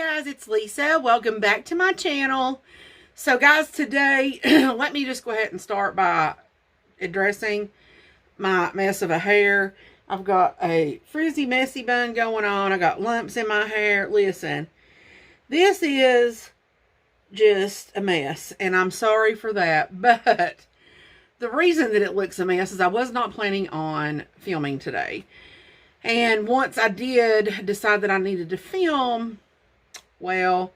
guys, it's Lisa. Welcome back to my channel. So guys, today, let me just go ahead and start by addressing my mess of a hair. I've got a frizzy, messy bun going on. I got lumps in my hair. Listen, this is just a mess, and I'm sorry for that. But the reason that it looks a mess is I was not planning on filming today. And once I did decide that I needed to film, well,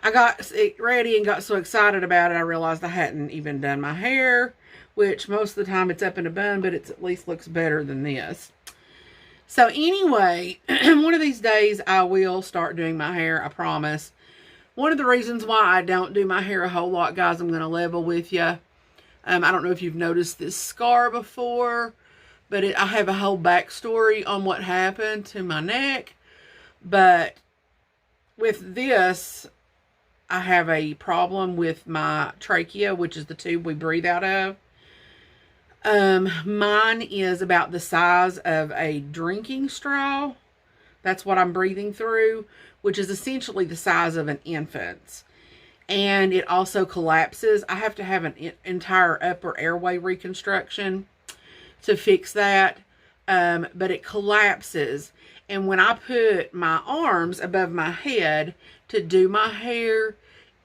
I got ready and got so excited about it, I realized I hadn't even done my hair, which most of the time it's up in a bun, but it at least looks better than this. So anyway, one of these days I will start doing my hair, I promise. One of the reasons why I don't do my hair a whole lot, guys, I'm going to level with you. I don't know if you've noticed this scar before, but I have a whole backstory on what happened to my neck. But with this, I have a problem with my trachea, which is the tube we breathe out of. Mine is about the size of a drinking straw. That's what I'm breathing through, which is essentially the size of an infant's. And it also collapses. I have to have an entire upper airway reconstruction to fix that, but it collapses. And when I put my arms above my head to do my hair,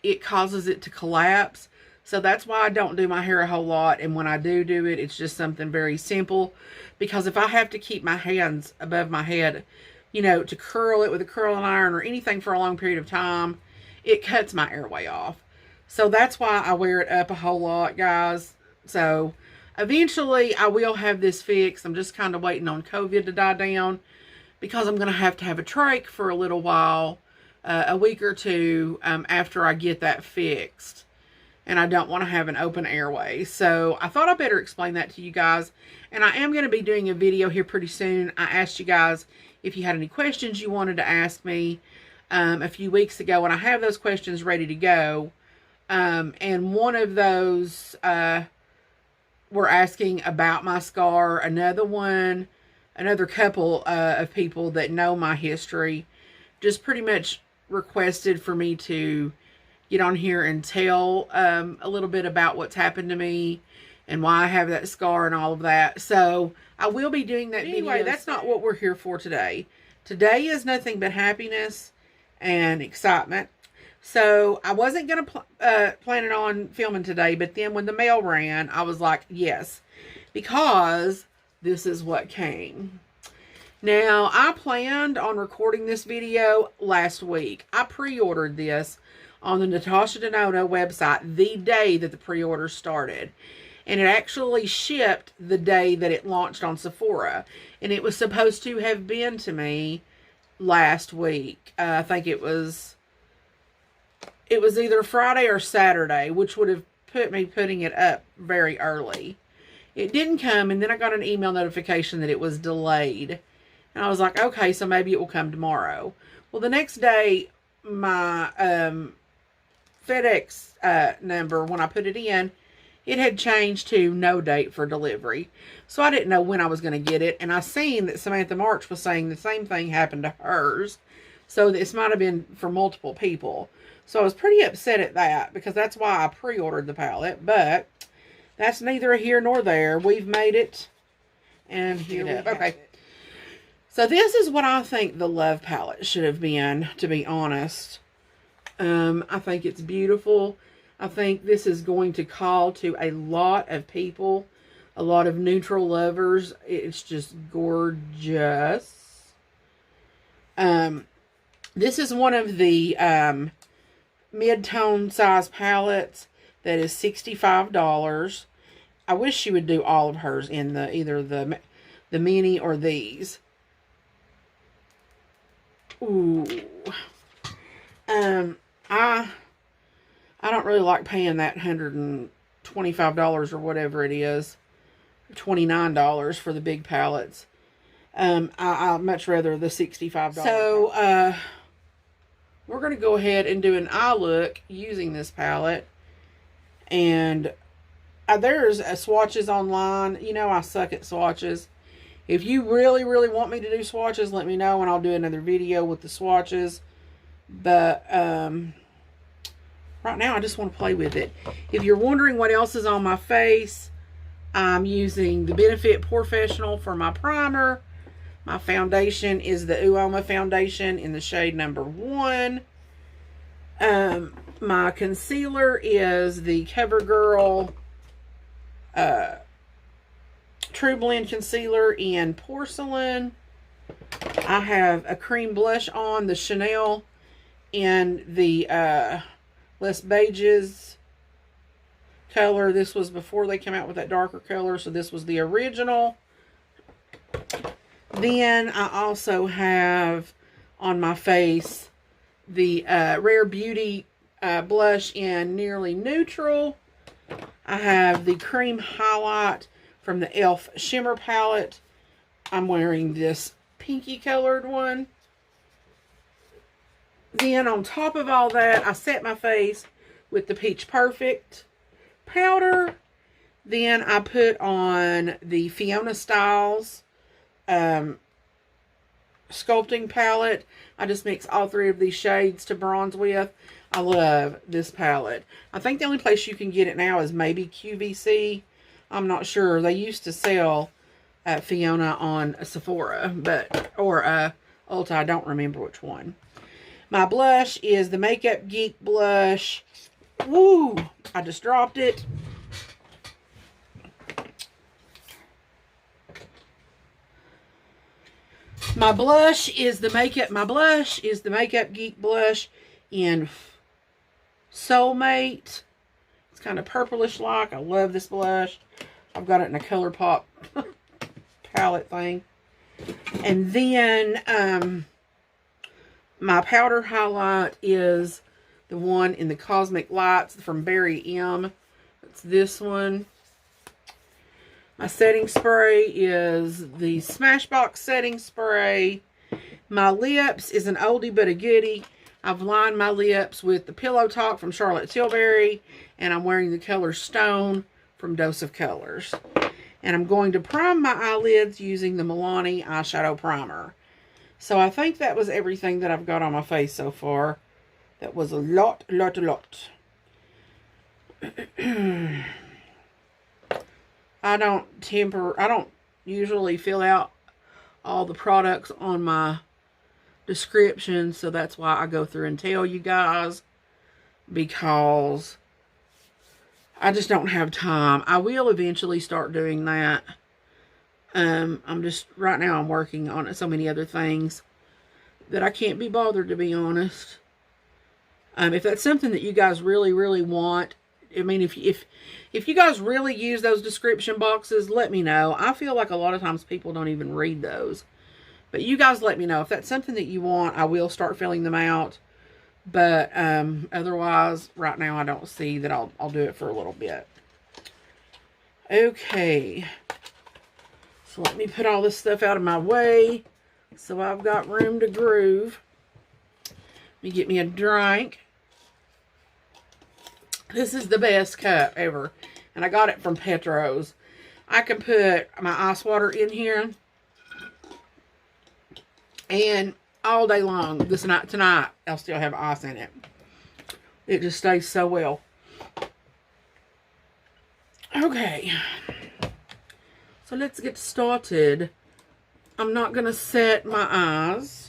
it causes it to collapse. So that's why I don't do my hair a whole lot. And when I do it, it's just something very simple. Because if I have to keep my hands above my head, you know, to curl it with a curling iron or anything for a long period of time, it cuts my airway off. So that's why I wear it up a whole lot, guys. So eventually, I will have this fixed. I'm just kind of waiting on COVID to die down because I'm going to have a trach for a little while, a week or two after I get that fixed. And I don't want to have an open airway. So I thought I better explain that to you guys. And I am going to be doing a video here pretty soon. I asked you guys if you had any questions you wanted to ask me a few weeks ago. And I have those questions ready to go. And one of those were asking about my scar. Another couple of people that know my history just pretty much requested for me to get on here and tell a little bit about what's happened to me and why I have that scar and all of that. So I will be doing that video. Anyway, that's not what we're here for today. Today is nothing but happiness and excitement. So I wasn't going to planning on filming today, but then when the mail ran, I was like, yes, because this is what came. Now, I planned on recording this video last week. I pre-ordered this on the Natasha Denona website the day that the pre-order started. And it actually shipped the day that it launched on Sephora. And it was supposed to have been to me last week. I think it was either Friday or Saturday, which would have put me putting it up very early. It didn't come, and then I got an email notification that it was delayed. And I was like, okay, so maybe it will come tomorrow. Well, the next day, my FedEx number, when I put it in, it had changed to no date for delivery. So I didn't know when I was going to get it. And I seen that Samantha March was saying the same thing happened to hers. So this might have been for multiple people. So I was pretty upset at that because that's why I pre-ordered the palette. But that's neither here nor there. We've made it. And here we have it. So this is what I think the Love palette should have been, to be honest. I think it's beautiful. I think this is going to call to a lot of people. A lot of neutral lovers. It's just gorgeous. This is one of the mid-tone size palettes that is $65. I wish she would do all of hers in either the mini or these. Ooh. I don't really like paying that $125 or whatever it is. $29 for the big palettes. I much rather the $65. So, we're going to go ahead and do an eye look using this palette. And there's swatches online. You know I suck at swatches. If you really, really want me to do swatches, let me know and I'll do another video with the swatches. But right now I just want to play with it. If you're wondering what else is on my face, I'm using the Benefit Professional for my primer. My foundation is the Uoma foundation in the shade number 1. My concealer is the CoverGirl True Blend Concealer in Porcelain. I have a cream blush on, the Chanel, in the Les Beiges color. This was before they came out with that darker color, so this was the original. Then I also have on my face the Rare Beauty blush in Nearly Neutral. I have the cream highlight from the e.l.f. Shimmer palette. I'm wearing this pinky colored one. Then on top of all that, I set my face with the Peach Perfect powder. Then I put on the Fiona Styles sculpting palette. I just mix all 3 of these shades to bronze with. I love this palette. I think the only place you can get it now is maybe QVC. I'm not sure. They used to sell Fiona on Sephora, or Ulta. I don't remember which one. My blush is the Makeup Geek blush. Woo! I just dropped it. My blush is the Makeup Geek blush in Soulmate. It's kind of purplish like. I love this blush. I've got it in a ColourPop palette thing. And then my powder highlight is the one in the Cosmic Lights from Barry M. It's this one. My setting spray is the Smashbox setting spray. My lips is an oldie but a goodie. I've lined my lips with the Pillow Talk from Charlotte Tilbury, and I'm wearing the color Stone from Dose of Colors. And I'm going to prime my eyelids using the Milani eyeshadow primer. So I think that was everything that I've got on my face so far. That was a lot. I don't usually fill out all the products on my description, so that's why I go through and tell you guys, because I just don't have time. I will eventually start doing that. Right now I'm working on so many other things that I can't be bothered, to be honest. If that's something that you guys really, really want, I mean, if you guys really use those description boxes, let me know. I feel like a lot of times people don't even read those. But you guys let me know. If that's something that you want, I will start filling them out. But otherwise, right now I don't see that I'll do it for a little bit. Okay. So let me put all this stuff out of my way so I've got room to groove. Let me get me a drink. This is the best cup ever, and I got it from Petro's. I can put my ice water in here, and all day long, tonight, I'll still have ice in it. It just stays so well. Okay, so let's get started. I'm not going to set my eyes.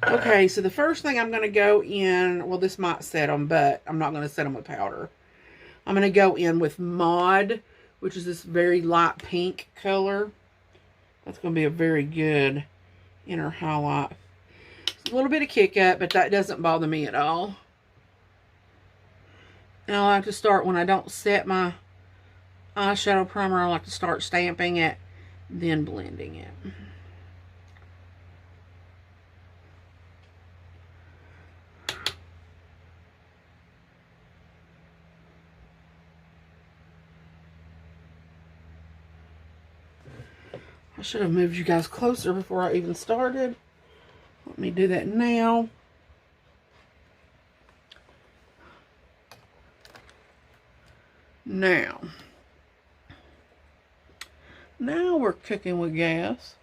Okay, so the first thing I'm going to go in, well, this might set them, but I'm not going to set them with powder. I'm going to go in with Mod, which is this very light pink color. That's going to be a very good inner highlight. It's a little bit of kick up, but that doesn't bother me at all. And I like to start, when I don't set my eyeshadow primer, I like to start stamping it, then blending it. I should have moved you guys closer before I even started. Let me do that now. Now we're cooking with gas.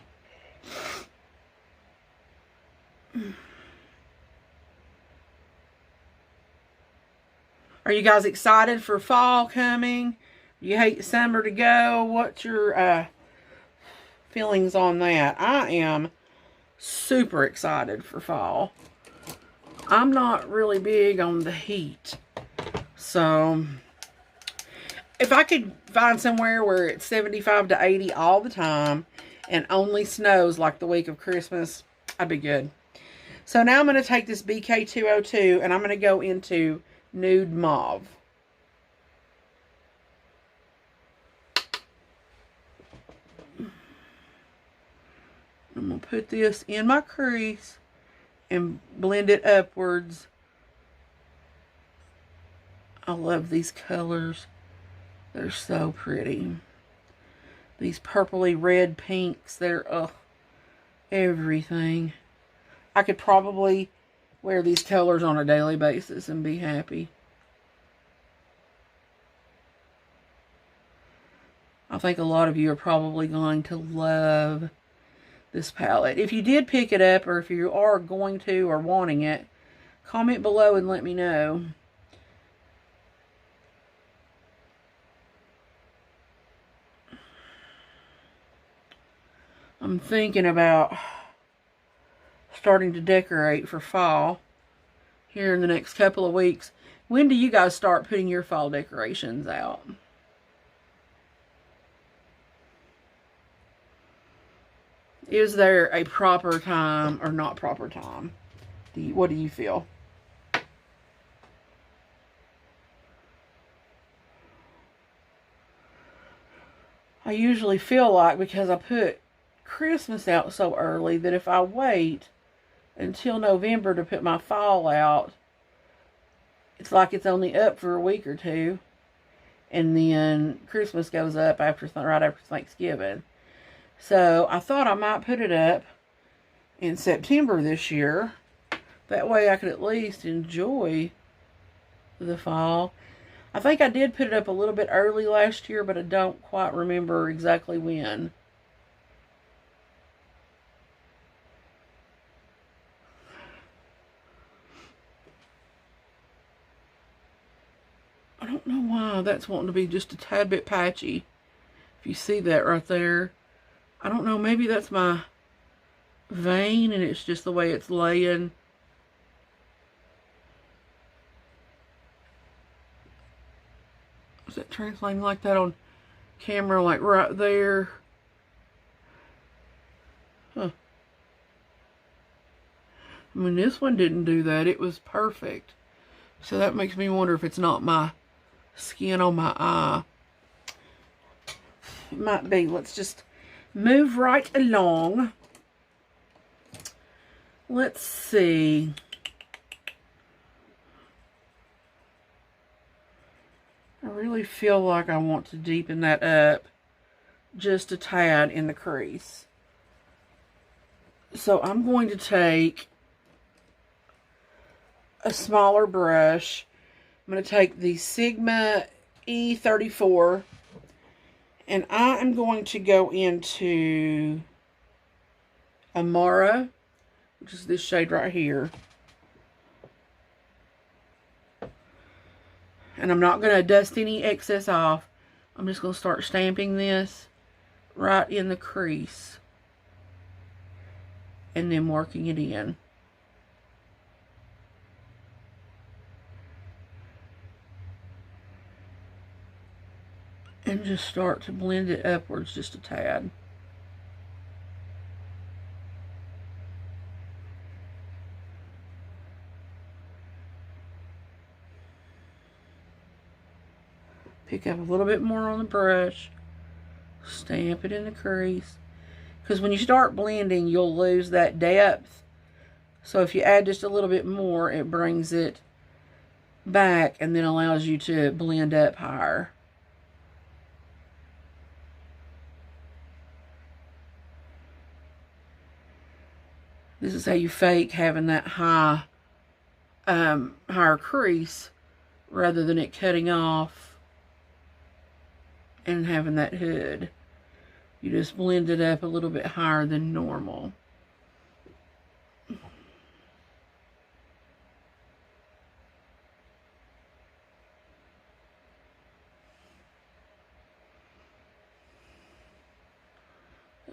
Are you guys excited for fall coming? You hate summer to go? What's your feelings on that? I am super excited for fall. I'm not really big on the heat. So, if I could find somewhere where it's 75 to 80 all the time and only snows like the week of Christmas, I'd be good. So now I'm going to take this BK202 and I'm going to go into Nude Mauve. I'm going to put this in my crease and blend it upwards. I love these colors. They're so pretty. These purpley red pinks, they're everything. I could probably wear these colors on a daily basis and be happy. I think a lot of you are probably going to love this palette. If you did pick it up, or if you are going to or wanting it, comment below and let me know. I'm thinking about starting to decorate for fall here in the next couple of weeks. When do you guys start putting your fall decorations out? Is there a proper time or not proper time? What do you feel? I usually feel like, because I put Christmas out so early, that if I wait until November to put my fall out, it's like it's only up for a week or two, and then Christmas goes up right after Thanksgiving. So I thought I might put it up in September this year. That way I could at least enjoy the fall. I think I did put it up a little bit early last year, but I don't quite remember exactly when. I don't know why that's wanting to be just a tad bit patchy. If you see that right there. I don't know, maybe that's my vein and it's just the way it's laying. Is that translating like that on camera, like right there? Huh. I mean, this one didn't do that. It was perfect. So that makes me wonder if it's not my skin on my eye. It might be. Let's just move right along. Let's see. I really feel like I want to deepen that up just a tad in the crease. So I'm going to take a smaller brush. I'm going to take the Sigma E34 and I am going to go into Amara, which is this shade right here. And I'm not going to dust any excess off. I'm just going to start stamping this right in the crease and then working it in. And just start to blend it upwards just a tad. Pick up a little bit more on the brush. Stamp it in the crease. Because when you start blending, you'll lose that depth. So if you add just a little bit more, it brings it back and then allows you to blend up higher. This is how you fake having that higher crease rather than it cutting off and having that hood. You just blend it up a little bit higher than normal.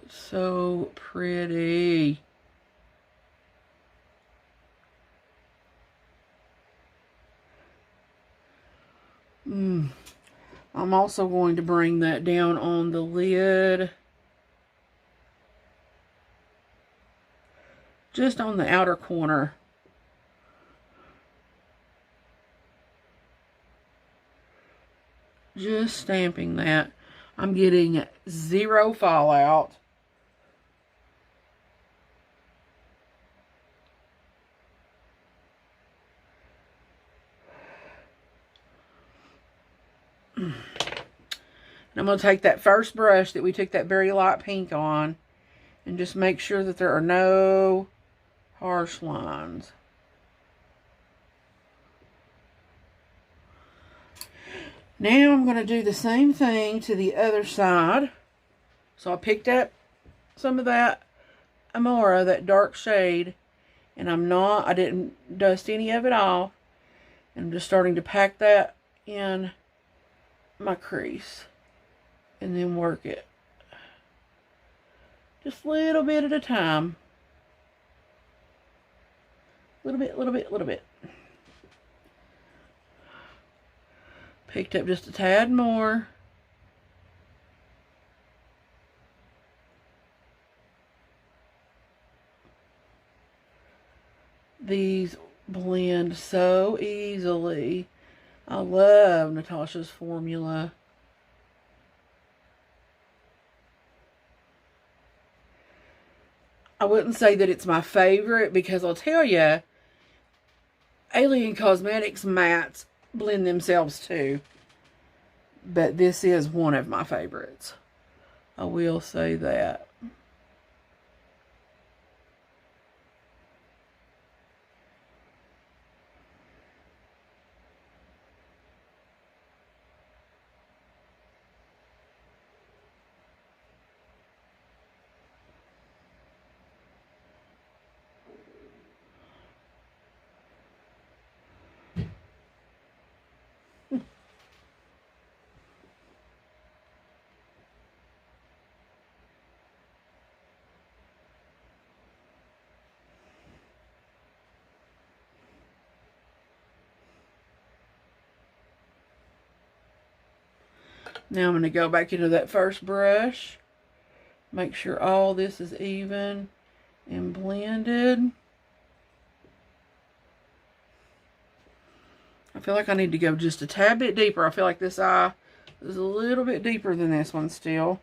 So pretty. I'm also going to bring that down on the lid. Just on the outer corner. Just stamping that. I'm getting 0 fallout. And I'm going to take that first brush that we took that very light pink on and just make sure that there are no harsh lines. Now I'm going to do the same thing to the other side. So I picked up some of that Amora, that dark shade, and I didn't dust any of it off. And I'm just starting to pack that in my crease and then work it. Just a little bit at a time. Little bit, little bit, little bit. Picked up just a tad more. These blend so easily. I love Natasha's formula. I wouldn't say that it's my favorite because I'll tell you, Alien Cosmetics mattes blend themselves too. But this is one of my favorites. I will say that. Now I'm going to go back into that first brush. Make sure all this is even and blended. I feel like I need to go just a tad bit deeper. I feel like this eye is a little bit deeper than this one still.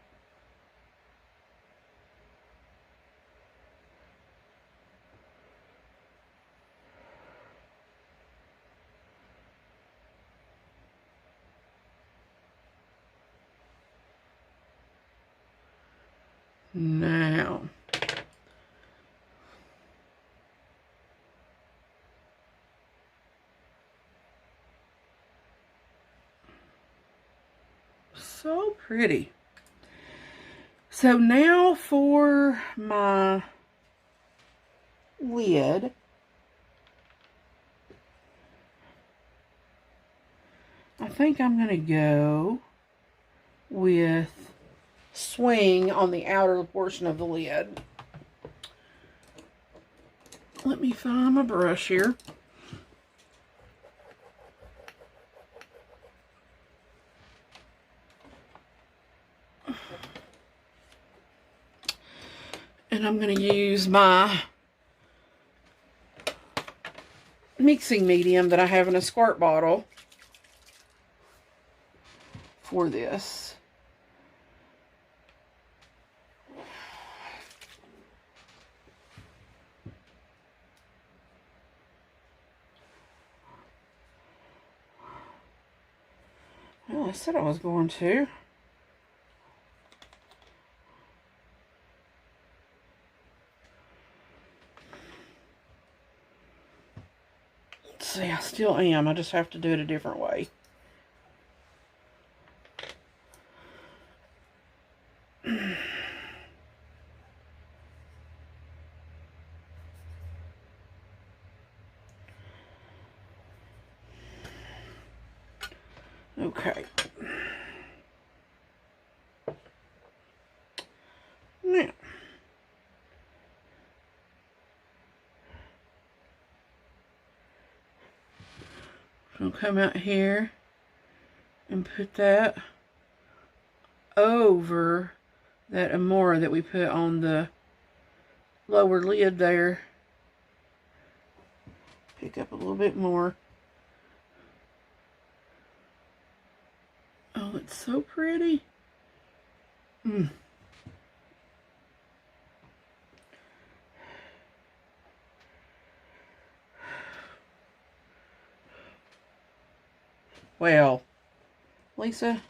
Now, so pretty. So now for my lid. I think I'm going to go with Swing on the outer portion of the lid. Let me find my brush here. And I'm going to use my mixing medium that I have in a squirt bottle for this. Well, I said I was going to. Let's see, I still am. I just have to do it a different way. Okay. Now, I'll come out here and put that over that Amora that we put on the lower lid there. Pick up a little bit more. Oh, it's so pretty. Well, Lisa,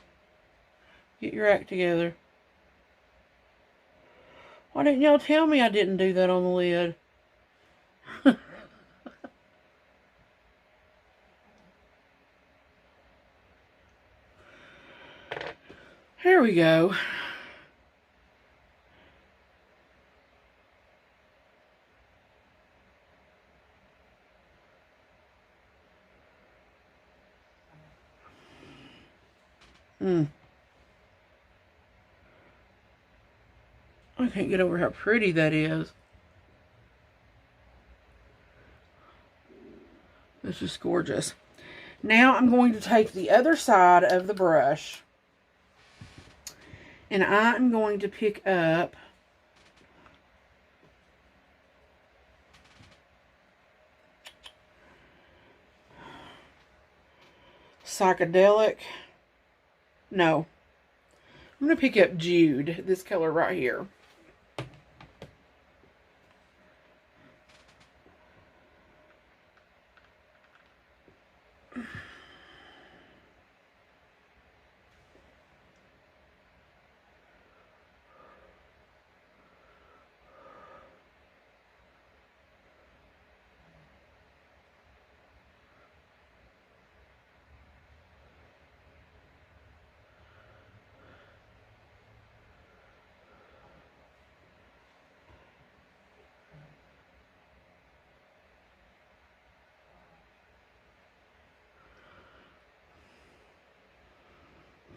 get your act together. Why didn't y'all tell me I didn't do that on the lid? Here we go. I can't get over how pretty that is. This is gorgeous. Now I'm going to take the other side of the brush and I'm going to pick up Psychedelic. No. I'm going to pick up Jude, this color right here.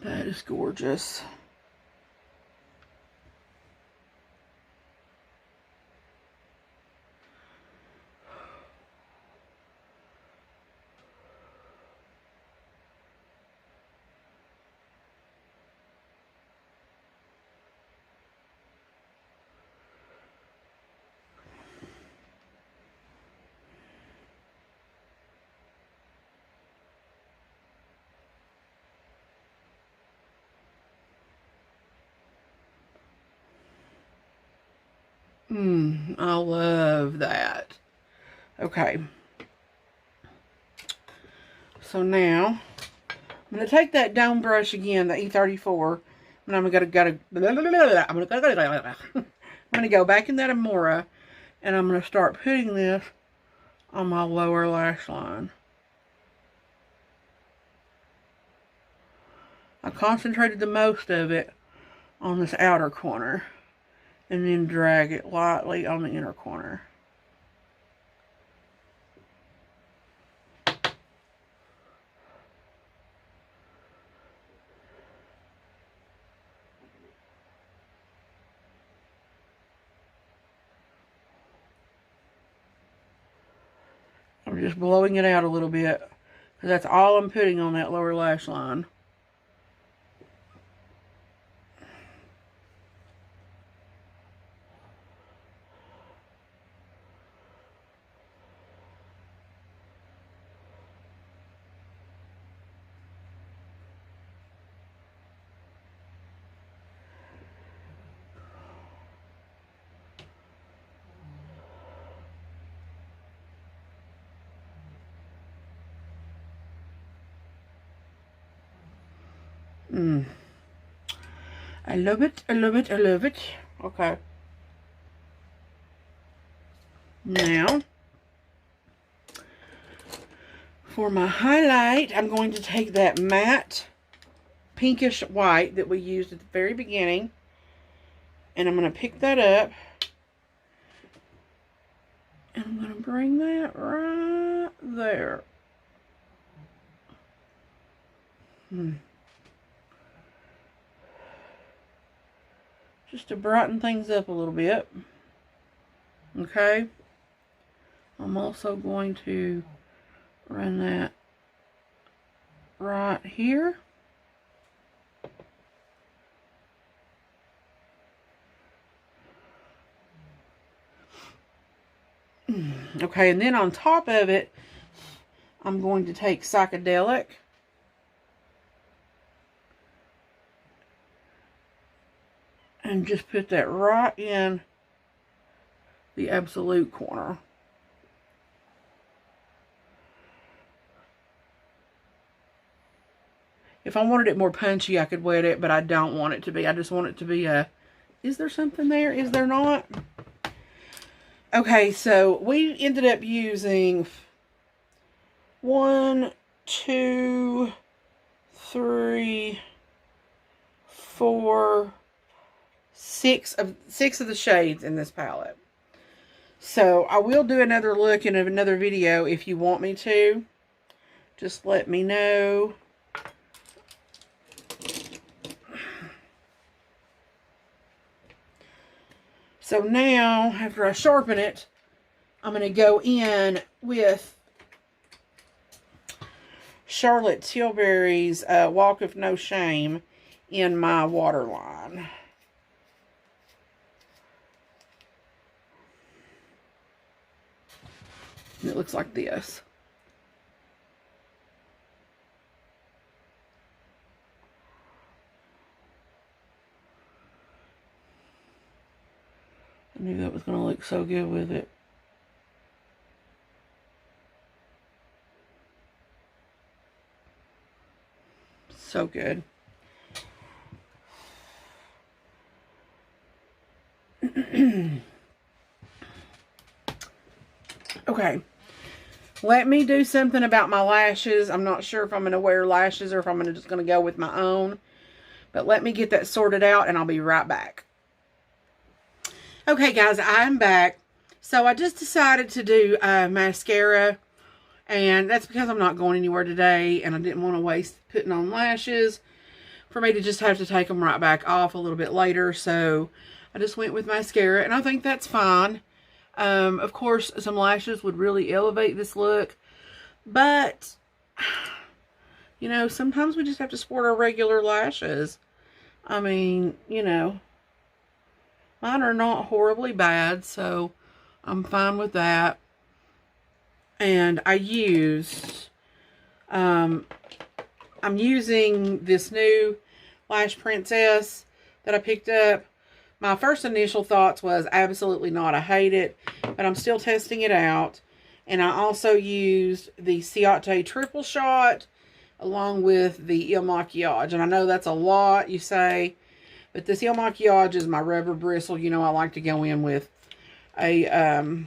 That is gorgeous. I love that. Okay. So now, I'm going to take that dome brush again, the E34, and I'm going to go back in that Amora, and I'm going to start putting this on my lower lash line. I concentrated the most of it on this outer corner, and then drag it lightly on the inner corner. I'm just blowing it out a little bit, because that's all I'm putting on that lower lash line. I love it, I love it, I love it. Okay. Now, for my highlight, I'm going to take that matte pinkish white that we used at the very beginning, and I'm going to pick that up, and I'm going to bring that right there. Just to brighten things up a little bit. Okay. I'm also going to run that right here. Okay, and then on top of it, I'm going to take Psychedelic. And just put that right in the absolute corner. If I wanted it more punchy, I could wet it, but I don't want it to be. I just want it to be a, is there something there? Is there not? Okay, so we ended up using 1, 2, 3, 4, 6 of the shades in this palette. So I will do another look in another video if you want me to. Just let me know. So now, after I sharpen it, I'm going to go in with Charlotte Tilbury's Walk of No Shame in my waterline. And it looks like this. I knew that was going to look so good with it. So good. Okay. Let me do something about my lashes. I'm not sure if I'm going to wear lashes or if I'm just going to go with my own. But let me get that sorted out and I'll be right back. Okay, guys, I'm back. So I just decided to do mascara. And that's because I'm not going anywhere today. And I didn't want to waste putting on lashes for me to just have to take them right back off a little bit later. So I just went with mascara. And I think that's fine. Of course, some lashes would really elevate this look. But, you know, sometimes we just have to sport our regular lashes. I mean, you know, mine are not horribly bad, so I'm fine with that. And I used, I'm using this new Lash Princess that I picked up. My first initial thoughts was absolutely not. I hate it, but I'm still testing it out. And I also used the Ciate Triple Shot along with the Il Makiage. And I know that's a lot, you say, but this Il Makiage is my rubber bristle. You know, I like to go in with a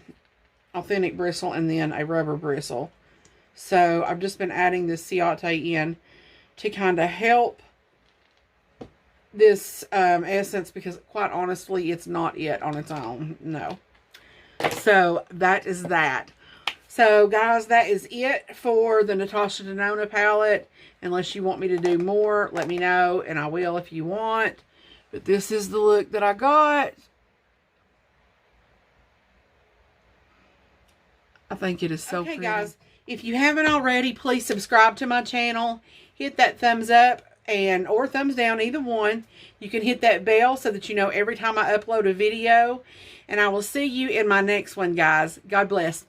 authentic bristle and then a rubber bristle. So I've just been adding this Ciate in to kind of help this essence, because quite honestly, it's not it on its own. No. So that is that. So guys, that is it for the Natasha Denona palette. Unless you want me to do more, let me know, and I will if you want. But this is the look that I got. I think it is so pretty. Guys, if you haven't already, please subscribe to my channel. Hit that thumbs up or thumbs down, either one. You can hit that bell so that you know every time I upload a video. And I will see you in my next one, guys. God bless.